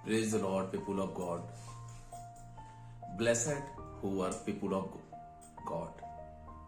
Praise the Lord, people of God. Blessed who are people of God.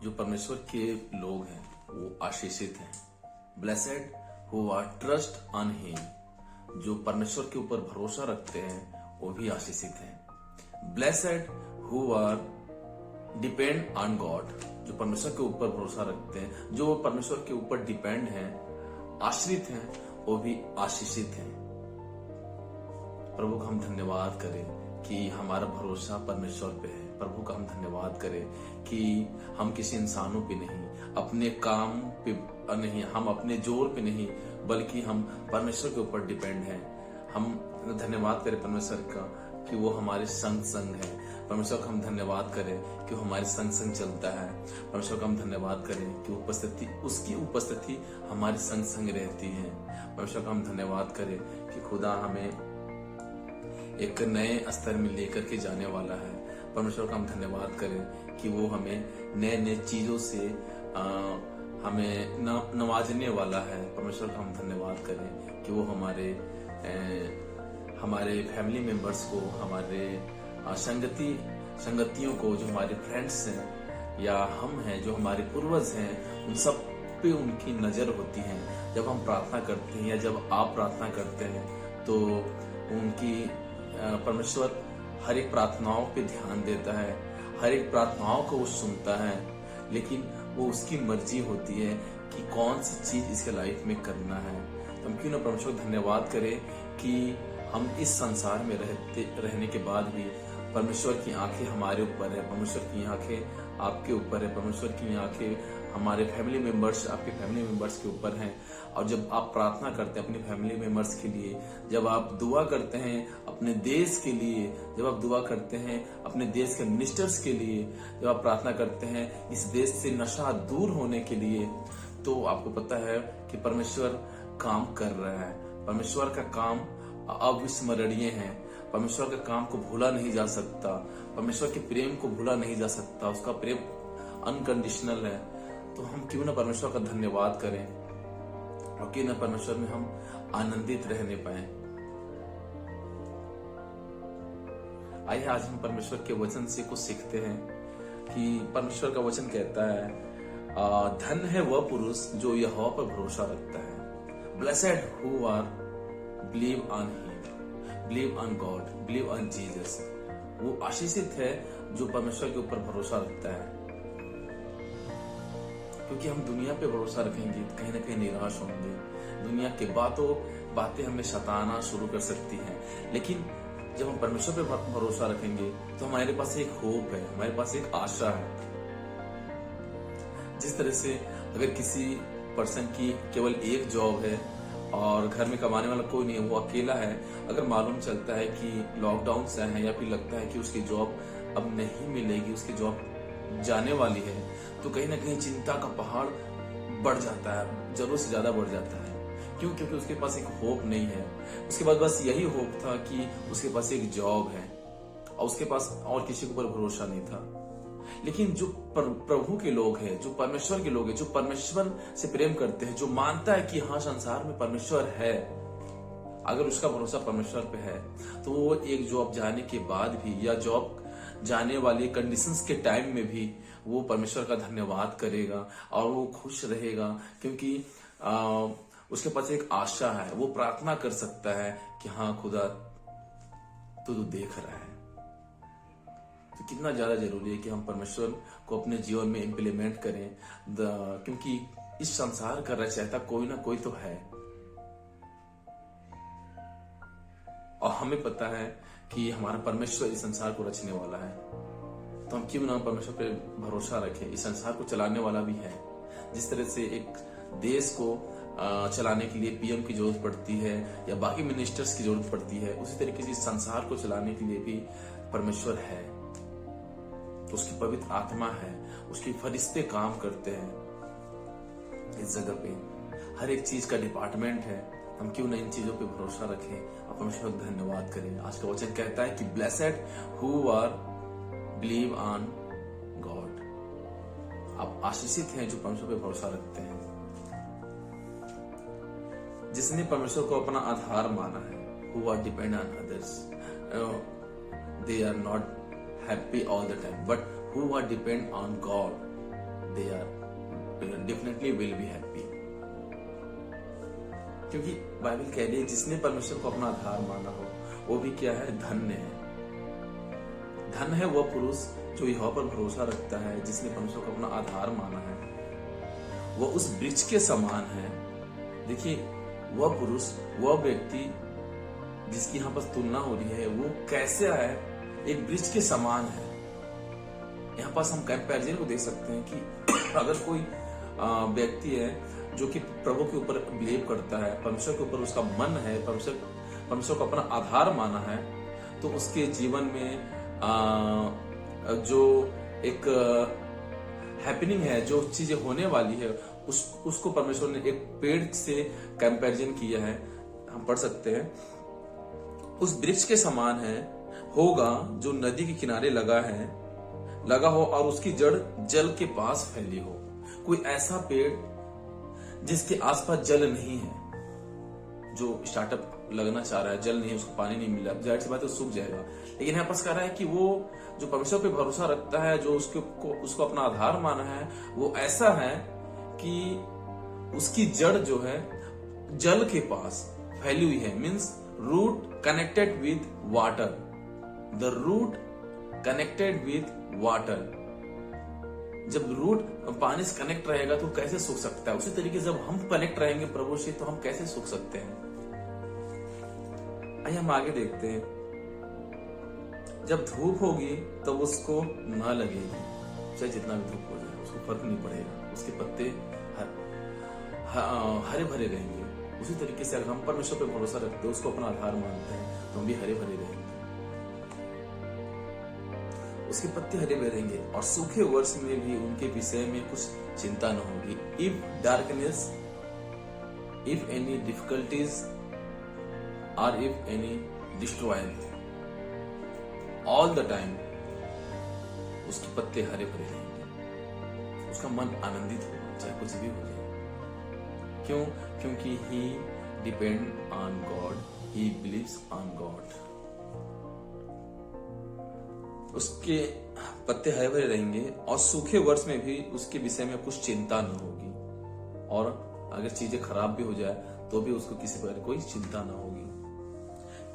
जो परमेश्वर के लोग हैं वो आशीषित हैं. Blessed who are trust on Him. जो परमेश्वर के ऊपर भरोसा रखते हैं वो भी आशीषित हैं. Blessed who are depend on God. जो परमेश्वर के ऊपर भरोसा रखते हैं, जो परमेश्वर के ऊपर डिपेंड हैं, आश्रित हैं, वो भी आशीषित हैं. प्रभु का हम धन्यवाद करें कि हमारा भरोसा परमेश्वर पे है. प्रभु का हम धन्यवाद करें कि हम किसी इंसानों पे नहीं, अपने काम पे नहीं, हम अपने जोर पे नहीं, बल्कि हम परमेश्वर के ऊपर डिपेंड हैं. हम धन्यवाद करें परमेश्वर का कि वो हमारे संग संग है. परमेश्वर का हम धन्यवाद करें कि वो हमारे संग संग चलता है. परमेश्वर का हम धन्यवाद करें कि उसकी उपस्थिति हमारे संग संग रहती है. परमेश्वर का हम धन्यवाद करें कि खुदा हमें एक नए स्तर में लेकर के जाने वाला है. परमेश्वर का हम धन्यवाद करें कि वो हमें नए नए चीजों से हमें नवाजने वाला है. परमेश्वर का हम धन्यवाद करें कि वो हमारे फैमिली मेंबर्स को, हमारे संगतियों को, जो हमारे फ्रेंड्स हैं या हम हैं, जो हमारे पूर्वज हैं, उन सब पे उनकी नजर होती है. जब हम प्रार्थना करते हैं या जब आप प्रार्थना करते हैं तो उनकी परमेश्वर हर एक प्रार्थनाओं पे ध्यान देता है, हर एक प्रार्थनाओं को वो सुनता है, लेकिन वो उसकी मर्जी होती है कि कौन सी चीज इसके लाइफ में करना है. तो हम क्यों ना परमेश्वर को धन्यवाद करें कि हम इस संसार में रहने के बाद भी परमेश्वर की आंखें हमारे ऊपर है, परमेश्वर की आंखें आपके ऊपर है, परमेश्वर की आंखें हमारे फैमिली मेंबर्स, आपके फैमिली मेंबर्स के ऊपर हैं. और जब आप प्रार्थना करते हैं अपने फैमिली मेंबर्स के लिए, जब आप दुआ करते हैं अपने देश के लिए, जब आप दुआ करते हैं अपने देश के मिनिस्टर्स के लिए, जब आप प्रार्थना करते हैं इस देश से नशा दूर होने के लिए, तो आपको पता है कि परमेश्वर काम कर रहा है. परमेश्वर का काम अविस्मरणीय है. परमेश्वर का काम को भूला नहीं जा सकता. परमेश्वर के प्रेम को भूला नहीं जा सकता. उसका प्रेम अनकंडीशनल है. तो हम क्यों ना परमेश्वर का धन्यवाद करें और क्यों ना परमेश्वर में हम आनंदित रहने पाए. आइए आज हम परमेश्वर के वचन से कुछ सीखते हैं कि परमेश्वर का वचन कहता है, धन है वह पुरुष जो यहोवा पर भरोसा रखता है. Blessed who are believe on Him, believe on God, believe on Jesus. वो आशीषित है जो परमेश्वर के ऊपर भरोसा रखता है. क्योंकि हम दुनिया पे भरोसा रखेंगे तो कहीं ना कहीं निराश होंगे. दुनिया के बातें हमें सताना शुरू कर सकती हैं, लेकिन जब हम परमेश्वर पे भरोसा रखेंगे तो हमारे पास एक होप है, हमारे पास एक आशा है. जिस तरह से अगर किसी पर्सन की केवल एक जॉब है और घर में कमाने वाला कोई नहीं है, वो अकेला है, अगर मालूम चलता है कि लॉकडाउन से है या फिर लगता है कि उसकी जॉब अब नहीं मिलेगी, उसकी जॉब जाने वाली है, तो कहीं ना कहीं चिंता का पहाड़ बढ़ जाता है, जरूरत से ज्यादा बढ़ जाता है. क्यों? क्योंकि उसके पास एक होप नहीं है. उसके पास बस यही होप था कि उसके पास एक जॉब है और उसके पास और किसी के ऊपर भरोसा नहीं था. लेकिन जो प्रभु के लोग हैं, जो परमेश्वर के लोग हैं, जो परमेश्वर से प्रेम करते हैं, जो मानता है कि हाँ संसार में परमेश्वर है, अगर उसका भरोसा परमेश्वर पे है तो वो एक जॉब जाने के बाद भी या जॉब जाने वाली कंडीशंस के टाइम में भी वो परमेश्वर का धन्यवाद करेगा और वो खुश रहेगा. क्योंकि उसके पास एक आशा है. वो प्रार्थना कर सकता है कि हाँ खुदा तू देख रहा है. तो कितना ज्यादा जरूरी है कि हम परमेश्वर को अपने जीवन में इम्प्लीमेंट करें. क्योंकि इस संसार का रचयिता कोई ना कोई तो है और हमें पता है कि हमारा परमेश्वर इस संसार को रचने वाला है. तो हम क्यों ना परमेश्वर पे भरोसा रखें. इस संसार को चलाने वाला भी है. जिस तरह से एक देश को चलाने के लिए पीएम की जरूरत पड़ती है या बाकी मिनिस्टर्स की जरूरत पड़ती है, उसी तरीके से संसार को चलाने के लिए भी परमेश्वर है. उसकी पवित्र आत्मा है, उसके फरिश्ते काम करते हैं इस जगह पे. हर एक चीज का डिपार्टमेंट है. हम क्यों ना इन चीजों पे भरोसा रखें और परमेश्वर का धन्यवाद करें. आज का वचन कहता है कि blessed who are believe on God. आप आशीषित हैं जो परमेश्वर पे भरोसा रखते हैं. जिसने परमेश्वर को अपना आधार माना है who are depend on others, they are not happy all the time, but who are depend on God, they are definitely will be happy. क्योंकि बाइबल कह रही है जिसने परमेश्वर को अपना आधार माना हो वो भी क्या है, धन्य है। धन है वह पुरुष जो यहोवा पर भरोसा रखता है, जिसने परमेश्वर को अपना आधार माना है। वह उस वृक्ष के समान है। देखिए, वह पुरुष, वह व्यक्ति जिसकी यहाँ पर तुलना हो रही है, वो कैसे है, एक वृक्ष के समान है। यहाँ पास हम कंपैरिजन को देख सकते हैं कि अगर कोई व्यक्ति है जो कि प्रभु के ऊपर बिलीव करता है, परमेश्वर के ऊपर उसका मन है, परमेश्वर को अपना आधार माना है, तो उसके जीवन में जो एक हैपनिंग है, जो चीजें होने वाली है, उसको परमेश्वर ने एक पेड़ से कंपैरिजन किया है। हम पढ़ सकते हैं, उस वृक्ष के समान है होगा जो नदी के किनारे लगा हो और उसकी जड़ जल के पास फैली हो। कोई ऐसा पेड़ जिसके आसपास जल नहीं है, जो स्टार्टअप लगना चाह रहा है, जल नहीं है, उसको पानी नहीं मिला, जाहिर सी बात है सूख जाएगा। लेकिन यहाँ पर कह रहा है कि वो जो परमेश्वर पे भरोसा रखता है, जो उसको अपना आधार माना है, वो ऐसा है कि उसकी जड़ जो है जल के पास फैली हुई है। Means root connected with water, the root connected with water. जब रूट पानी से कनेक्ट रहेगा तो कैसे सूख सकता है? उसी तरीके से जब हम कनेक्ट रहेंगे प्रभु से तो हम कैसे सूख सकते हैं? आइए हम आगे देखते हैं। जब धूप होगी तब तो उसको ना लगेगी, चाहे जितना भी धूप हो जाए उसको फर्क नहीं पड़ेगा, उसके पत्ते हरे भरे रहेंगे। उसी तरीके से अगर हम परमेश्वर पर भरोसा रखते हैं, उसको अपना आधार मानते हैं, तो हम भी हरे भरे रहेंगे, उसके पत्ते हरे भरे रहेंगे और सूखे वर्ष में भी उनके विषय में कुछ चिंता न होगी। If darkness, if any difficulties और if any destroyed, all the time उसके पत्ते हरे भरे रहेंगे, उसका मन आनंदित होगा चाहे कुछ भी हो जाए। क्यों? क्योंकि he depend on God, he believes on God. उसके पत्ते हरे भरे रहेंगे और सूखे वर्ष में भी उसके विषय में कुछ चिंता न होगी, और अगर चीजें खराब भी हो जाए तो भी उसको किसी प्रकार कोई चिंता न होगी,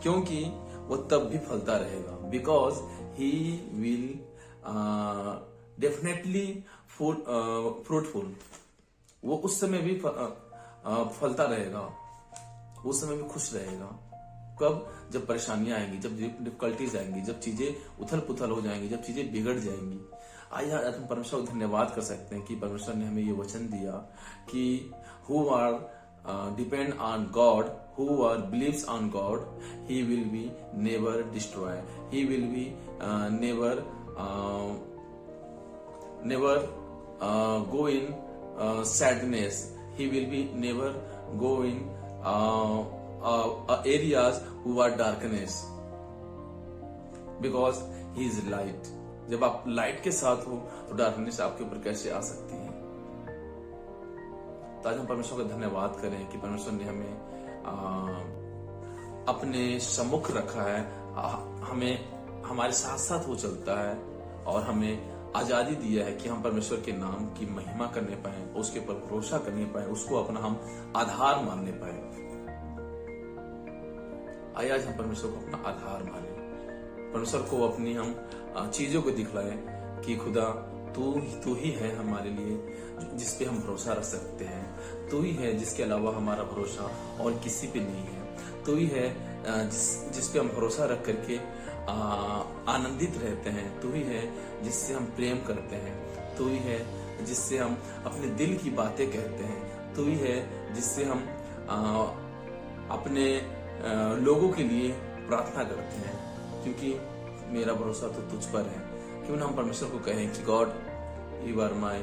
क्योंकि वो तब भी फलता रहेगा। Because he will definitely fruitful. वो उस समय भी फलता रहेगा, उस समय भी खुश रहेगा। कब? जब परेशानियां आएंगी, जब डिफिकल्टीज आएंगी, जब चीजें उथल पुथल हो जाएंगी, जब चीजें बिगड़ जाएंगी। आइए आज हम परमेश्वर को धन्यवाद कर सकते हैं कि परमेश्वर ने हमें ये वचन दिया कि who are depend on God, who are believes on God, he will be never destroy, he will be never go in sadness, he will be never go in areas who are darkness, because he is light. जब आप light के साथ हो तो darkness आपके ऊपर कैसे आ सकती है? तो आज हम परमेश्वर का धन्यवाद करें कि परमेश्वर ने हमें अपने सम्मुख रखा है, हमें हमारे साथ साथ वो चलता है और हमें आजादी दिया है कि हम परमेश्वर के नाम की महिमा करने पाए, उसके ऊपर भरोसा करने पाए, उसको अपना हम आधार मानने पाए। आइए आज हम परमेश्वर को अपना आधार माने, परमेश्वर को अपनी हम चीजों को दिखलाएं कि खुदा तू ही है हमारे लिए जिस पे हम भरोसा रख सकते हैं, तू ही है जिसके अलावा हमारा भरोसा और किसी पे नहीं है, तू ही है जिस पे हम भरोसा रख करके आनंदित रहते हैं, तू ही है जिससे हम प्रेम करते हैं, तू ही है जिससे हम अपने दिल की बातें कहते हैं, तू ही है जिससे हम अपने लोगों के लिए प्रार्थना करते हैं, क्योंकि मेरा भरोसा तो तुझ पर है। क्यों ना हम परमेश्वर को कहें कि God you are my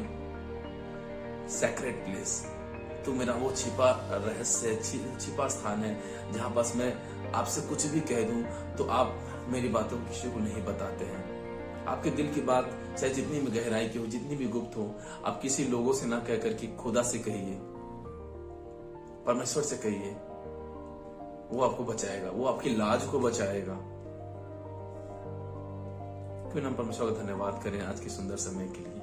secret place, तू मेरा वो छिपा रहस्य, छिपा स्थान है जहां पास मैं आपसे कुछ भी कह दूं तो आप मेरी बातों को किसी को नहीं बताते हैं। आपके दिल की बात चाहे जितनी भी गहराई की हो, जितनी भी गुप्त हो, आप किसी लोगों से ना कहकर कि खुदा से कहिए, परमेश्वर से कहिए, वो आपको बचाएगा, वो आपकी लाज को बचाएगा। क्यों ना हम परमेश्वर का धन्यवाद करें आज के सुंदर समय के लिए।